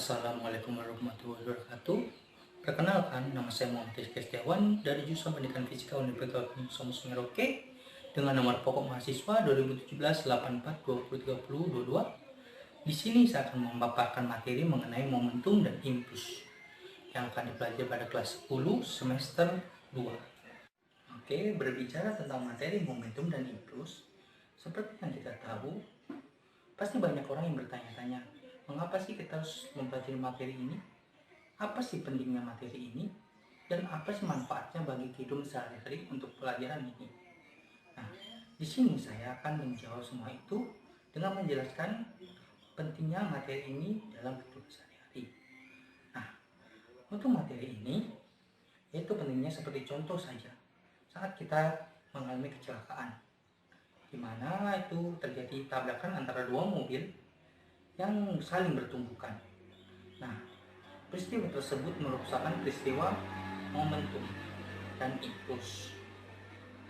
Assalamualaikum warahmatullahi wabarakatuh. Perkenalkan, nama saya Muhammad Rizky Setiawan dari jurusan Pendidikan Fisika Universitas Muhammad Merauke dengan nomor pokok mahasiswa 2017-84-2030-22. Di sini saya akan memaparkan materi mengenai momentum dan impuls yang akan dipelajari pada kelas 10 semester 2. Oke, berbicara tentang materi momentum dan impuls, seperti yang kita tahu, pasti banyak orang yang bertanya-tanya, mengapa sih kita harus mempelajari materi ini? Apa sih pentingnya materi ini? Dan apa sih manfaatnya bagi kehidupan sehari-hari untuk pelajaran ini? Nah, di sini saya akan menjawab semua itu dengan menjelaskan pentingnya materi ini dalam kehidupan sehari-hari. Nah, untuk materi ini, yaitu pentingnya seperti contoh saja, saat kita mengalami kecelakaan, di mana itu terjadi tabrakan antara dua mobil yang saling bertumbukan. Nah, peristiwa tersebut merupakan peristiwa momentum dan impuls.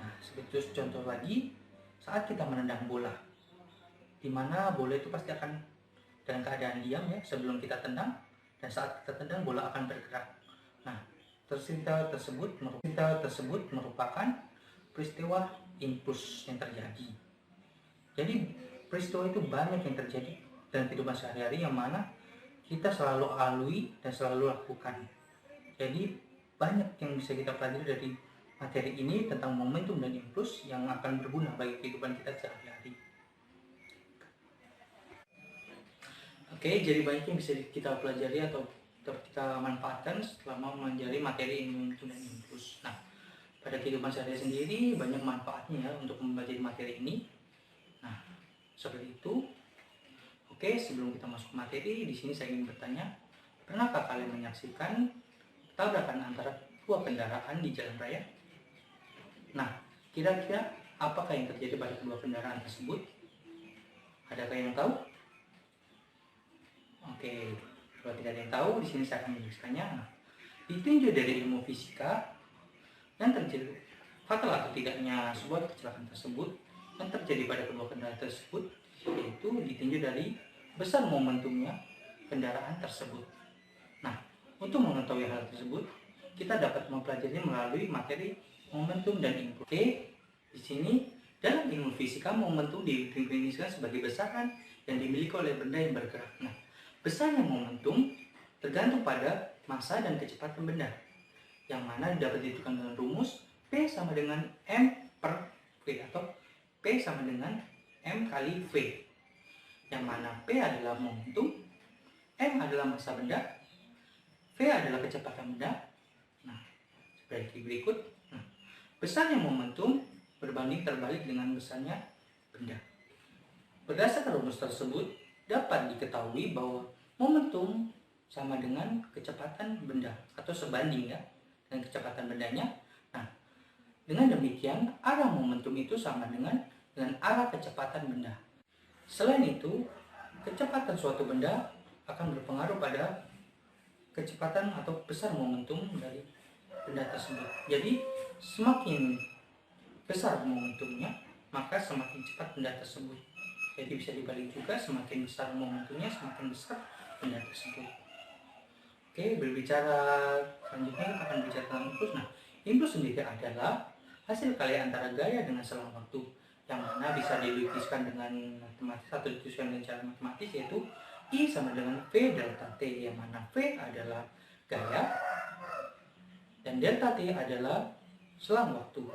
Nah, seperti contoh lagi, saat kita menendang bola, di mana bola itu pasti akan dalam keadaan diam ya sebelum kita tendang, dan saat kita tendang bola akan bergerak. Nah, peristiwa tersebut merupakan peristiwa impuls yang terjadi. Jadi peristiwa itu banyak yang terjadi dalam kehidupan sehari-hari yang mana kita selalu lalui dan selalu lakukan. Jadi banyak yang bisa kita pelajari dari materi ini tentang momentum dan impuls yang akan berguna bagi kehidupan kita sehari-hari. Oke, jadi banyak yang bisa kita pelajari atau kita manfaatkan selama mempelajari materi momentum dan impuls. Nah, pada kehidupan sehari-hari sendiri banyak manfaatnya ya untuk mempelajari materi ini. Nah, seperti itu. Oke, sebelum kita masuk ke materi, di sini saya ingin bertanya, pernahkah kalian menyaksikan tabrakan antara dua kendaraan di jalan raya? Nah, kira-kira apakah yang terjadi pada kedua kendaraan tersebut? Adakah yang tahu? Oke, kalau tidak ada yang tahu, di sini saya akan menjelaskannya. Nah, ditinjau dari ilmu fisika, yang terjadi fatal atau tidaknya sebuah kecelakaan tersebut yang terjadi pada kedua kendaraan tersebut, yaitu ditinjau dari besar momentumnya kendaraan tersebut. Nah, untuk mengetahui hal tersebut, kita dapat mempelajari melalui materi momentum dan impuls. Oke, di sini dalam ilmu fisika momentum didefinisikan sebagai besaran yang dimiliki oleh benda yang bergerak. Nah, besarnya momentum tergantung pada massa dan kecepatan benda, yang mana dapat ditentukan dengan rumus P sama dengan M per V atau P sama dengan M kali V, yang mana P adalah momentum, M adalah massa benda, V adalah kecepatan benda. Nah, seperti berikut. Nah, besarnya momentum berbanding terbalik dengan besarnya benda. Berdasarkan rumus tersebut, dapat diketahui bahwa momentum sama dengan kecepatan benda atau sebanding ya dengan kecepatan bendanya. Nah, dengan demikian arah momentum itu sama dengan arah kecepatan benda. Selain itu, kecepatan suatu benda akan berpengaruh pada kecepatan atau besar momentum dari benda tersebut. Jadi, semakin besar momentumnya, maka semakin cepat benda tersebut. Jadi bisa dibalik juga, semakin besar momentumnya, semakin besar benda tersebut. Oke, berbicara selanjutnya kita akan bicara tentang impuls. Nah, impuls sendiri adalah hasil karya antara gaya dengan selang waktu, yang mana bisa dilukiskan dengan matematis atau dituliskan dengan cara matematis, yaitu I sama dengan V delta T, yang mana V adalah gaya dan delta T adalah selang waktu,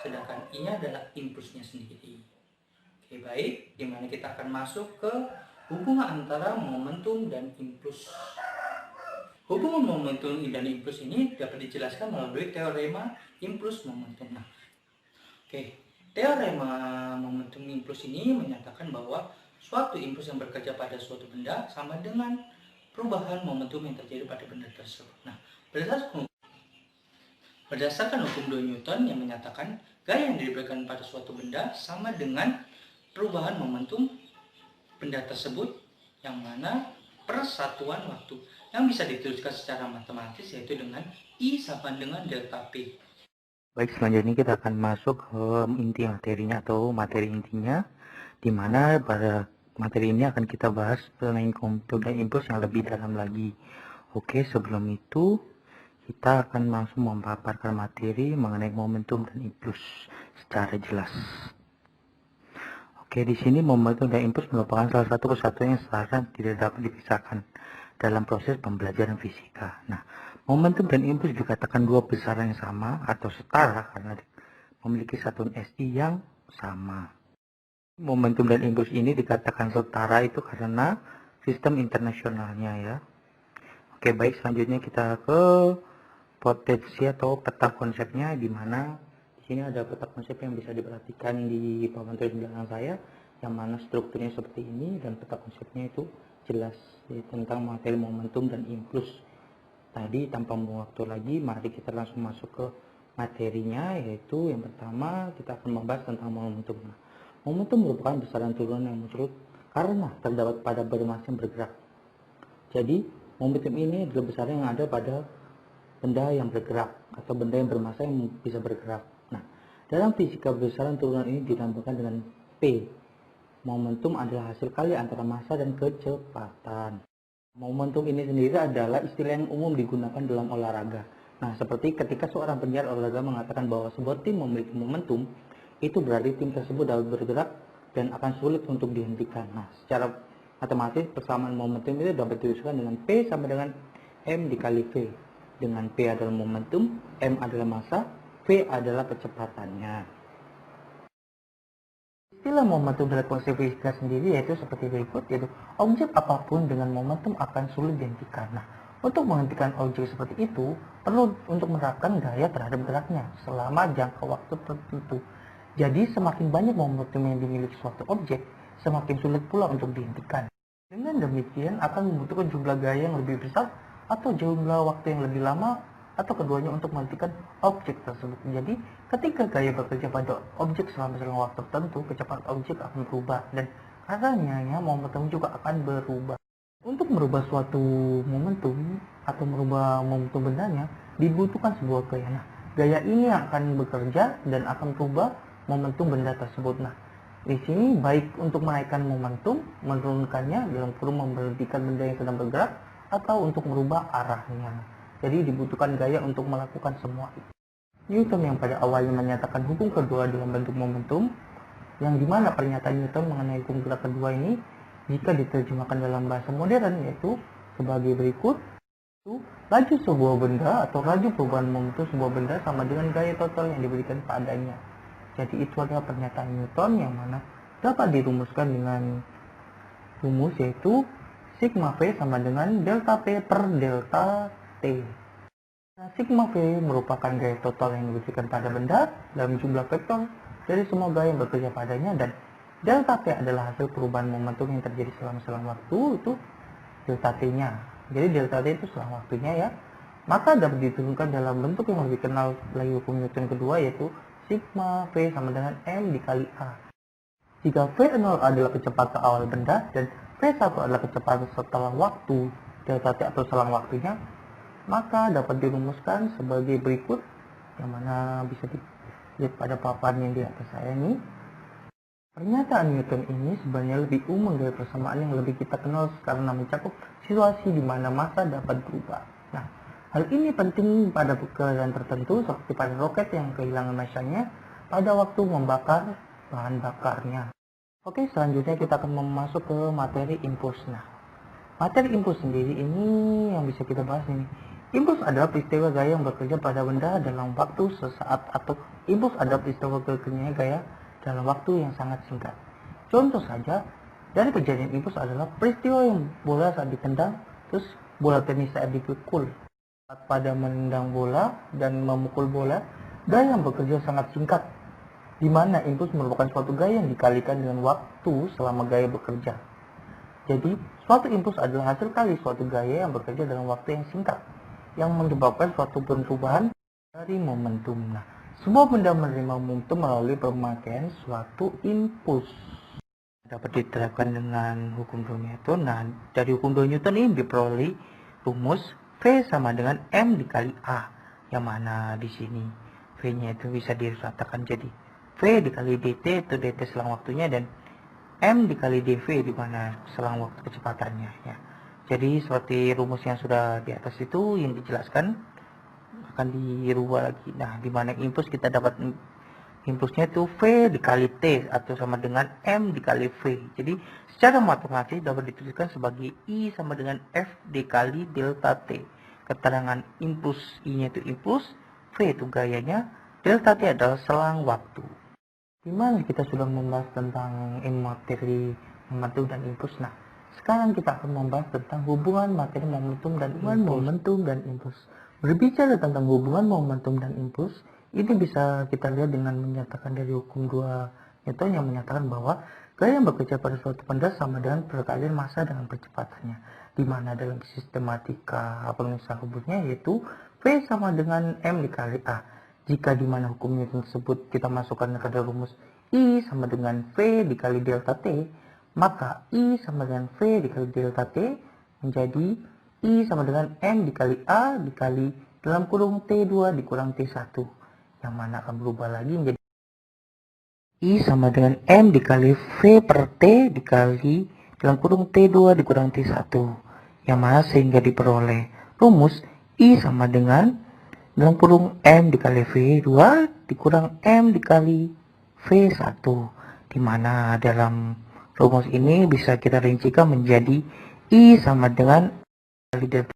sedangkan I-nya adalah impulsnya sendiri. Oke, baik, dimana kita akan masuk ke hubungan antara momentum dan impuls. Hubungan momentum dan impuls ini dapat dijelaskan melalui teorema impuls momentum. Nah, oke. Teorema momentum impuls ini menyatakan bahwa suatu impuls yang bekerja pada suatu benda sama dengan perubahan momentum yang terjadi pada benda tersebut. Nah, berdasarkan hukum 2 Newton yang menyatakan gaya yang diberikan pada suatu benda sama dengan perubahan momentum benda tersebut, yang mana persatuan waktu yang bisa dituliskan secara matematis yaitu dengan I sama dengan delta P. Baik, selanjutnya kita akan masuk ke inti materinya atau materi intinya, di mana pada materi ini akan kita bahas mengenai momentum dan impuls yang lebih dalam lagi. Oke, sebelum itu kita akan langsung memaparkan materi mengenai momentum dan impuls secara jelas. Oke, di sini momentum dan impuls merupakan salah satu kesatuan yang secara tidak dapat dipisahkan dalam proses pembelajaran fisika. Nah, momentum dan impuls dikatakan dua besaran yang sama atau setara karena memiliki satuan SI yang sama. Momentum dan impuls ini dikatakan setara itu karena sistem internasionalnya ya. Oke, baik, selanjutnya kita ke potensi atau peta konsepnya, di mana di sini ada peta konsep yang bisa diperhatikan di papan tulis belakang saya, yang mana strukturnya seperti ini dan peta konsepnya itu jelas tentang materi momentum dan impuls. Tadi tanpa membuang waktu lagi, mari kita langsung masuk ke materinya, yaitu yang pertama kita akan membahas tentang momentum. Momentum merupakan besaran turunan yang muncul karena terdapat pada benda massa yang bergerak. Jadi, momentum ini adalah besaran yang ada pada benda yang bergerak atau benda yang bermassa yang bisa bergerak. Nah, dalam fisika besaran turunan ini dinamakan dengan P. Momentum adalah hasil kali antara massa dan kecepatan. Momentum ini sendiri adalah istilah yang umum digunakan dalam olahraga. Nah, seperti ketika seorang penyiar olahraga mengatakan bahwa sebuah tim memiliki momentum, itu berarti tim tersebut dapat bergerak dan akan sulit untuk dihentikan. Nah, secara matematis persamaan momentum itu dapat dituliskan dengan P sama dengan M dikali V. Dengan P adalah momentum, M adalah massa, V adalah kecepatannya. Istilah momentum dalam konsep fisika sendiri yaitu seperti berikut, yaitu objek apapun dengan momentum akan sulit dihentikan. Nah, untuk menghentikan objek seperti itu, perlu untuk menerapkan gaya terhadap geraknya selama jangka waktu tertentu. Jadi, semakin banyak momentum yang dimiliki suatu objek, semakin sulit pula untuk dihentikan. Dengan demikian, akan membutuhkan jumlah gaya yang lebih besar atau jumlah waktu yang lebih lama atau keduanya untuk menghentikan objek tersebut. Jadi, ketika gaya bekerja pada objek selama waktu tertentu, kecepatan objek akan berubah dan karenanya momentum juga akan berubah. Untuk merubah suatu momentum atau merubah momentum bendanya, dibutuhkan sebuah gaya. Nah, gaya ini akan bekerja dan akan berubah momentum benda tersebut. Nah, di sini baik untuk menaikkan momentum, menurunkannya dalam kurung memberhentikan benda yang sedang bergerak, atau untuk merubah arahnya. Jadi dibutuhkan gaya untuk melakukan semua itu. Newton yang pada awalnya menyatakan hukum kedua dalam bentuk momentum, yang dimana pernyataan Newton mengenai hukum gerak kedua ini jika diterjemahkan dalam bahasa modern yaitu sebagai berikut. Laju sebuah benda atau laju perubahan momentum sebuah benda sama dengan gaya total yang diberikan padanya. Jadi itu adalah pernyataan Newton yang mana dapat dirumuskan dengan rumus yaitu sigma V sama dengan delta P per delta T. Nah, sigma V merupakan gaya total yang diberikan pada benda dalam jumlah vektor dari semua gaya yang bekerja padanya, dan delta T adalah hasil perubahan momentum yang terjadi selama selang waktu, itu delta T-nya. Jadi delta T itu selang waktunya ya. Maka dapat diturunkan dalam bentuk yang lebih kenal lagi hukum Newton kedua, yaitu sigma V sama dengan M dikali A. Jika V0 adalah kecepatan awal benda dan V1 adalah kecepatan setelah waktu delta T atau selang waktunya, maka dapat dirumuskan sebagai berikut, yang mana bisa dilihat pada papan yang di atas saya ini. Pernyataan Newton ini sebenarnya lebih umum dari persamaan yang lebih kita kenal karena mencakup situasi di mana massa dapat berubah. Nah, hal ini penting pada keadaan tertentu seperti pada roket yang kehilangan massanya pada waktu membakar bahan bakarnya. Oke, selanjutnya kita akan masuk ke materi impuls. Nah, materi impuls sendiri ini yang bisa kita bahas ini. Impuls adalah peristiwa gaya yang bekerja pada benda dalam waktu sesaat, atau impuls adalah peristiwa bekerjanya gaya dalam waktu yang sangat singkat. Contoh saja, dari kejadian impuls adalah peristiwa yang bola saat ditendang, terus bola tenis saat dipukul. Saat pada menendang bola dan memukul bola, gaya yang bekerja sangat singkat, di mana impuls merupakan suatu gaya yang dikalikan dengan waktu selama gaya bekerja. Jadi, suatu impuls adalah hasil kali suatu gaya yang bekerja dalam waktu yang singkat, yang menyebabkan suatu perubahan dari momentum. Nah, semua benda menerima momentum melalui pemakaian suatu impuls. Dapat diterapkan dengan hukum 2 Newton. Nah, dari hukum 2 Newton ini diperoleh rumus V sama dengan M dikali A, yang mana di sini V-nya itu bisa diratakan jadi V dikali dt, itu dt selang waktunya, dan M dikali dV, di mana selang waktu kecepatannya ya. Jadi seperti rumus yang sudah di atas itu yang dijelaskan akan dirubah lagi. Nah, di mana impuls kita dapat impulsnya itu V dikali T atau sama dengan M dikali V. Jadi secara matematis dapat dituliskan sebagai I sama dengan F dikali delta T. Keterangan impuls I-nya itu impuls, V itu gayanya, delta T adalah selang waktu. Dimana kita sudah membahas tentang materi momentum dan impuls. Nah, sekarang kita akan membahas tentang hubungan materi momentum dan impuls. Berbicara tentang hubungan momentum dan impuls, ini bisa kita lihat dengan menyatakan dari hukum 2 Newton yang menyatakan bahwa gaya yang bekerja pada suatu benda sama dengan perkalian massa dengan percepatannya. Di mana dalam sistematika penulisan rumusnya yaitu V sama dengan M dikali A. Jika di mana hukum Newton tersebut kita masukkan ke dalam rumus I sama dengan V dikali delta T, maka I sama dengan V dikali delta T menjadi I sama dengan M dikali A dikali dalam kurung T2 dikurang T1, yang mana akan berubah lagi menjadi I sama dengan M dikali V per T dikali dalam kurung T2 dikurang T1, yang mana sehingga diperoleh rumus I sama dengan dalam kurung M dikali V2 dikurang M dikali V1, di mana dalam rumus ini bisa kita rincikan menjadi I sama dengan kali delta